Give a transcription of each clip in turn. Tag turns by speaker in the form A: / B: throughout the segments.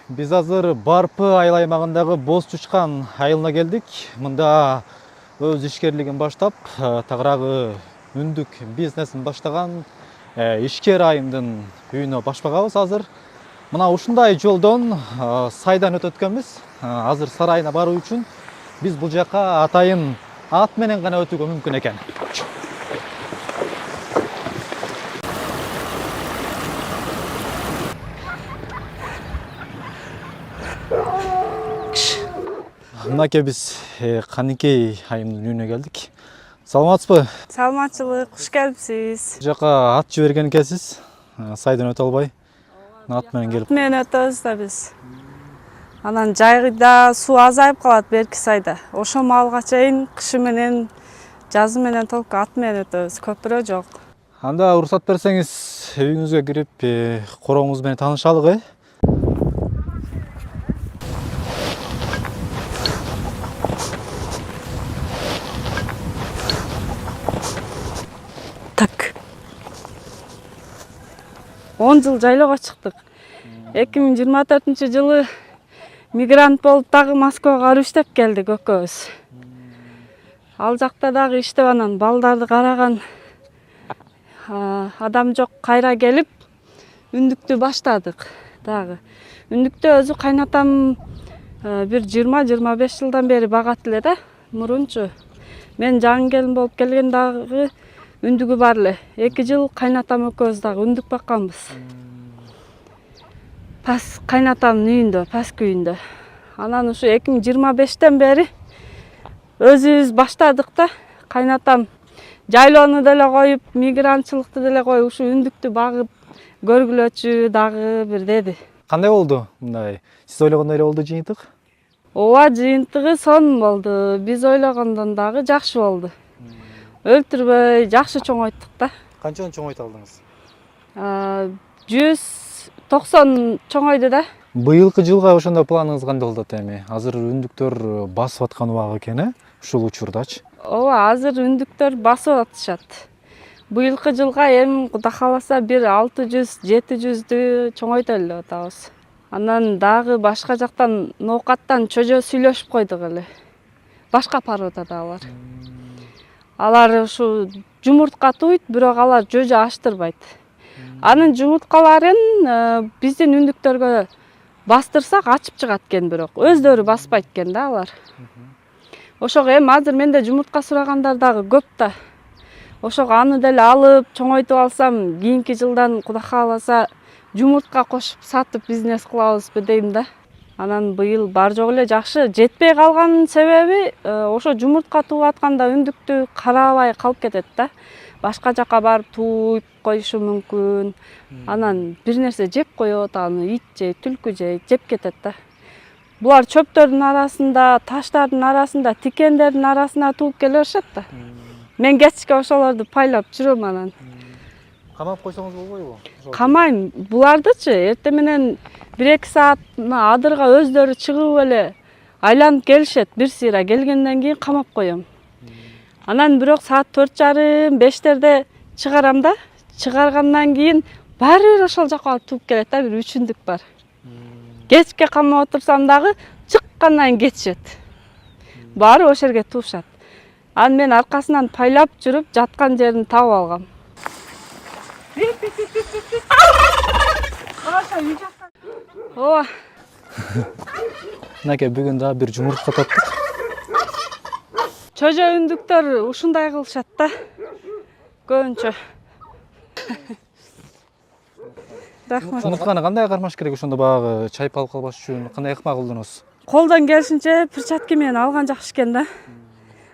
A: Biz azır Barpı айыл аймағындағы Боз Чучкан айылына келдик. Мында өз ишкерлигин баштап, тагыраагы үндүк бизнесин баштаган ишкер айымдын үйүнө башпагабыз азыр. Мына ушундай жолдон сайдан өтөт экенбиз. Азыр сарайына баруу үчүн биз бул жака атайын ат менен гана өтүүгө мүмкүн экен. Мынаке биз Каникей айымдын үйүнө келдик. Саламатсызбы?
B: Саламатчылык, куш келипсиз.
A: Бул жака ат жиберген экенсиз. Сайдан өтө албай. Ат менен келип.
B: Мен өтөбүз да биз. Анан жайда суу азайып калат берки сайда. Ошо маалга чейин кышы менен, жазы менен только ат менен өтөбүз. Көпүрө жок.
A: Анда уруксат берсеңиз, үйүңүзгө кирип, корооңуз менен таанышалык,
B: Так. 10 жыл жайлоого чыктык. 2024-жылы мигрант болуп дагы Москвага барып иштеп келдик экөөбүз. Ал жакта дагы иштеп анан балдарды караган адам жок, кайра келип үндүктү баштадык дагы. Үндүктү өзү кайнатам бир 20-25 жылдан бери багат эле да, мурунчу. Мен жаңы келин болуп келген дагы үндүгү бар эле. 2 жыл кайнатам экөөбүз дагы үндүк бакканбыз. Пас кайнатамдын үйүндө, паски үйүндө. Анан ушу 2025-тен бери өзүбүз баштадык да. Кайнатам жайлоону деле коюп, мигрантчылыкты деле коюп, ушу үндүктү багып көргүлөчү дагы бир деди.
A: Кандай болду мындай? Сиз ойлогондой эле болду жыйынтык?
B: Ооба, жыйынтыгы сонун болду. Биз ойлогондон дагы жакшы болду. Өлтүрбөй, жакшы чоңойттук да.
A: Канчаны чоңойто алдыңыз?
B: 190 чоңойду да.
A: Быйылкы жылга ошондо планыңыз кандай болот эми? Азыр үндүктөр басып аткан убак экен, ушул учурдачы?
B: Ооба, азыр үндүктөр басып атышат. Быйылкы жылга эми Кудай кааласа бир 600-700дү чоңойто эле атабыз. Анан дагы башка жактан ноокаттан чөжө сүйлөшүп койдук эле. Башка породада алар. Алар ушу жумуртка туйт, бирок алар жөжө аштырбайт. Анын жумурткаларын биздин үндүктөргө бастырсак ачып чыгат экен, бирок өздөрү баспайт экен да алар. Ошого эми азыр менде жумуртка сурагандар дагы көп да. Ошого аны деле алып, чоңойтуп алсам, кийинки жылдан Кудай кааласа жумуртка кошуп сатып бизнес кылабызбы дейм да. Анан быйыл бар жок эле жакшы. Жетпей калганын себеби ошо жумуртка тууп атканда үндүктү карабай калып кетет да. Башка жака барып тууп коюшу мүмкүн. Анан бир нерсе жеп коет, аны ит жейт, түлкү жейт, жеп кетет да. Булар чөптөрдүн арасында, таштардын арасында, тикендердин арасына тууп келе беришет да. Мен кечке ошолорду пайлап жүрөм анан.
A: Камап койсоңуз болбойбу?
B: Камайм. Булардычы эртең менен 1-2 саат адырга өздөрү чыгып эле айланып келишет. Бир сыйра келгенден кийин камап коем. Анан бирок саат 4:30-5-терде чыгарам да. Чыгаргандан кийин баары бир ошол жака алып тууп келет да, бир 3 үндүк бар. Кечке камап отурсам дагы чыккандан кийин кетишет. Баары ошол жерге туушат. Анан мен аркасынан пайлап жүрүп жаткан жерин таап алгам. Ооба.
A: Мынаке бүгүн дагы бир жумуртка таптык.
B: Чөжө үндүктөр ушундай кылышат да. Көбүнчө. Рахмат.
A: Жумуртканы кандай кармаш керек ошондо баягы чайып алып калбаш үчүн кандай ыкма колдоносуз?
B: Колдон келишинче перчатка менен алган жакшы экен да.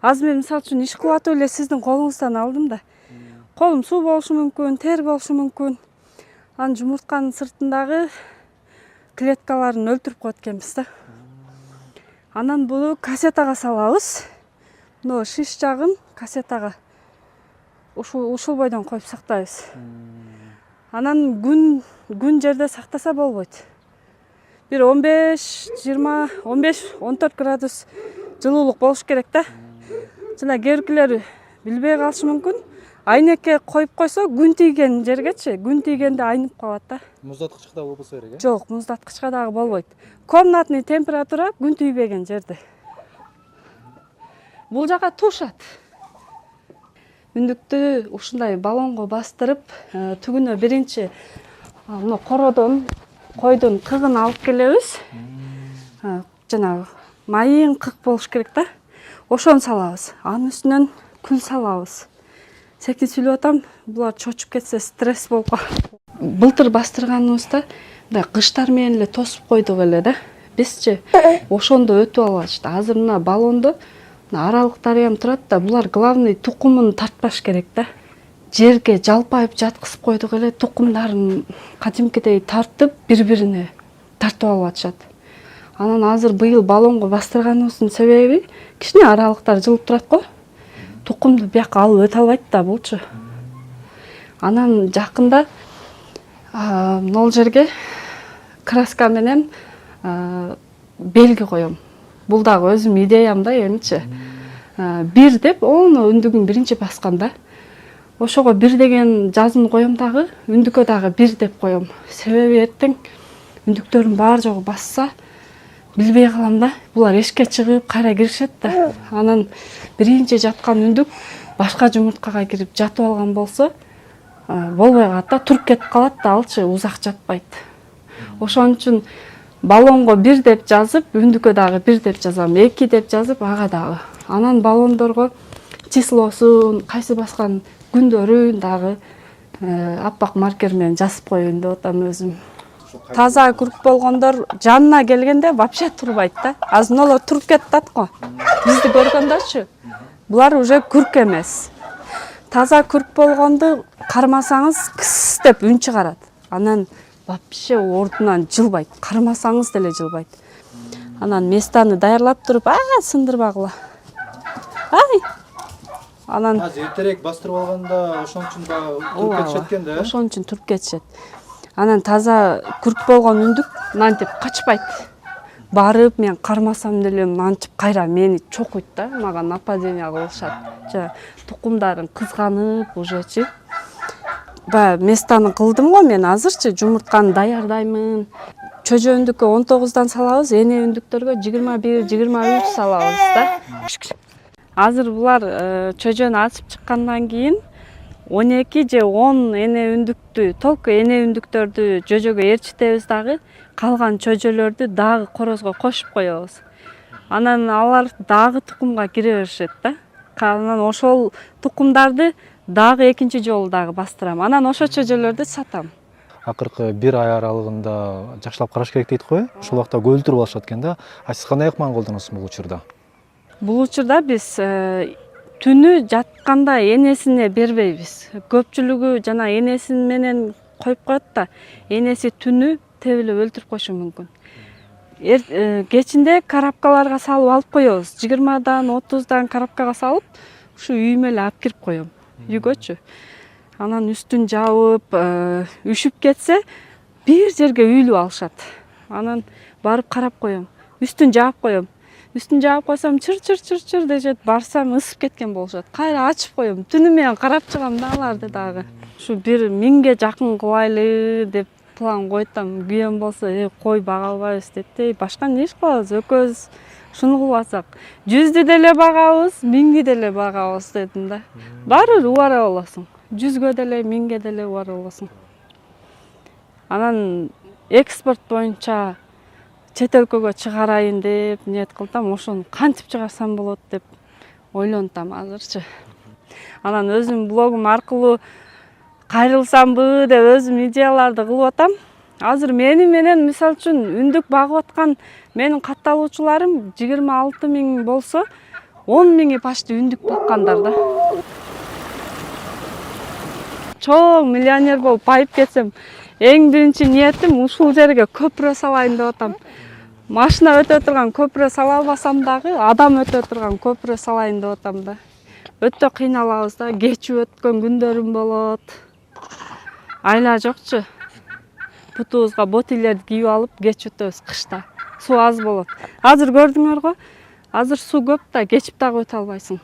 B: Азыр мен мисалы үчүн иш кылып атып эле сиздин колуңуздан алдым да. Колум суу болушу мүмкүн, тер болушу мүмкүн. Анын жумуртканын сыртындагы клеткаларын өлтүрүп коет экенбиз да. Анан буну кассетага салабыз. Мына шиш жагын кассетага ушул бойдон коюп сактайбыз. Анан күн жерде сактаса болбойт. Бир 15-14 градус жылуулук болуш керек да. Жана кээ биркилер билбей калышы мүмкүн. Айнекке коюп койсо күн тийген жергечи, күн тийгенде айнып калат да.
A: Муздаткычта болбосо керек,
B: Жок, муздаткычка дагы болбойт. Комнатный температура күн тийбеген жерде. Бул жака туушат. Үндүктү ушундай баллонго бастырып, түгүнө биринчи мына кородон, койдун кыгын алып келебиз. Жанагы майын кык болуш керек да. Ошону салабыз. Анын үстүнөн күл салабыз. Секин сүйлөп атам, булар чочуп кетсе стресс болуп калат. Былтыр бастырганыбызда мындай кыштар менен эле тосуп койдук эле да. Бизчи ошондо өтүп алышты. Азыр мына баллондо аралыктары ham турат да, булар главный тукумун тартпаш керек да. Жерге жалпайып жаткызып койдук эле, тукумдарын кадимкидей тартып, бири-бирине тартып алып атышат. Анан азыр быйыл баллонго бастырганыбыздын себеби кичине аралыктар жылып турат го. Тукумду бияка алып өтө албайт да булчу. Анан жакында могул жерге краска менен белги коем. Бул дагы өзүм идеям да эмичи. Бир деп үндүгүн биринчи басканда. Ошого бир деген жазууну коем дагы, үндүккө дагы бир деп коем. Себеби эртең үндүктөрдүн баары жогу басса, билбей калам да. Булар эшикке чыгып, кайра киришет да. Анан биринчи жаткан үндүк башка жумурткага кирип жатып алган болсо, болбой калат да, туруп кетип калат да, алчы узак жатпайт. Ошон үчүн баллонго бир деп жазып, үндүккө дагы бир деп жазам, 2 деп жазып, ага дагы. Анан баллондорго числосун, кайсы баскан күндөрүн дагы аппак маркер менен жазып коеюн деп атам өзүм. Таза күрк болгондор жанына келгенде вообще турбайт да. Азыр эле туруп кетет го. Бизди көргөндөрчү. Булар уже күрк эмес. Таза күрк болгонду кармасаңыз кыс деп үн чыгарат. Анан вообще ордунан жылбайт. Кармасаңыз деле жылбайт. Анан местаны даярлап туруп, сындырбагыла. Ай. Анан
A: эртерээк бастырып алганда ошон үчүн да туруп кетишет экен да.
B: Ошон үчүн туруп кетишет. Анан таза күрк болгон үндүк мынтип качпайт. Барып мен кармасам деле мынтип кайра мени чокуйт да, мага нападение кылышат. Тукумдарын кызганып ужечи. Баягы местаны кылдым го мен азырчы жумуртканы даярдаймын. Чөжө үндүккө 19дан салабыз, эне үндүктөргө 21-23 салабыз да. Азыр булар чөжөнү ачып чыккандан кийин 12 же 10 эне үндүктү, толку эне үндүктөрдү жөжөгө ээрчитебиз дагы, калган чөжөлөрдү дагы корозго кошуп коебуз. Анан алар дагы тукумга кире беришет да. Анан ошол тукумдарды дагы экинчи жолу дагы бастырам. Анан ошо чөжөлөрдү сатам.
A: Акыркы 1 ай аралыгында жакшылап караш керек дейт го, ошол убакта көлтүрүп алышат экен да. Сиз кандай ыкманы колдоносуз бул учурда?
B: Бул учурда биз түнү жатканда энесине бербейбиз. Көпчүлүгү жана энесин менен коюп коет да, энеси түнү тебилип өлтүрүп коюшу мүмкүн. Кечинде коробкаларга салып алып коебуз. 20дан 30дан коробкага салып, ушу үйүмө эле алып кирип коем. Үйгөчү. Анан үстүн жабып, үшүп кетсе, бир жерге үйлүп алышат. Анан барып карап коем. Үстүн жаап коем. Үстүн жаап койсом чыр дешет, барсам ысып кеткен болушат. Кайра ачып коем. Түнү менен карап чыгам да аларды дагы. Ушу 1000ге жакын кылайлы деп план койтам. Күйөөм болсо, кой бага албайбыз дейт. Башка не иш кылабыз? Экөөбүз шуну кылбасак, 100дү деле багабыз, 1000ди деле багабыз дедим да. Баары убара болосуң. 100гө деле, 1000ге деле убара болосуң. Анан экспорт боюнча чет өлкөгө чыгарайын деп ниет кылдым. Ошону кантип чыгарсам болот деп ойлонтам азырчы. Анан өзүм блогум аркылуу кайрылсамбы деп өзүм идеяларды кылып атам. Азыр мени менен мисалы үчүн үндүк багып аткан менин катталуучуларым 26 000 болсо, 10 000 почти үндүк баккандар да. Чоң миллионер болуп байып кетсем, эң биринчи ниетим ушул жерге көпүрө салайын деп атам. Машина өтө турган көпүрө сала албасам дагы, адам өтө турган көпүрө салайын деп атам да. Өтө кыйналабыз да, кечип өткөн күндөрүм болот. Айла жокчу. Бутубузга ботилерди кийип алып кечип өтөбүз кышта. Суу аз болот. Азыр көрдүңөр го, азыр суу көп да, кечип дагы өтө албайсың.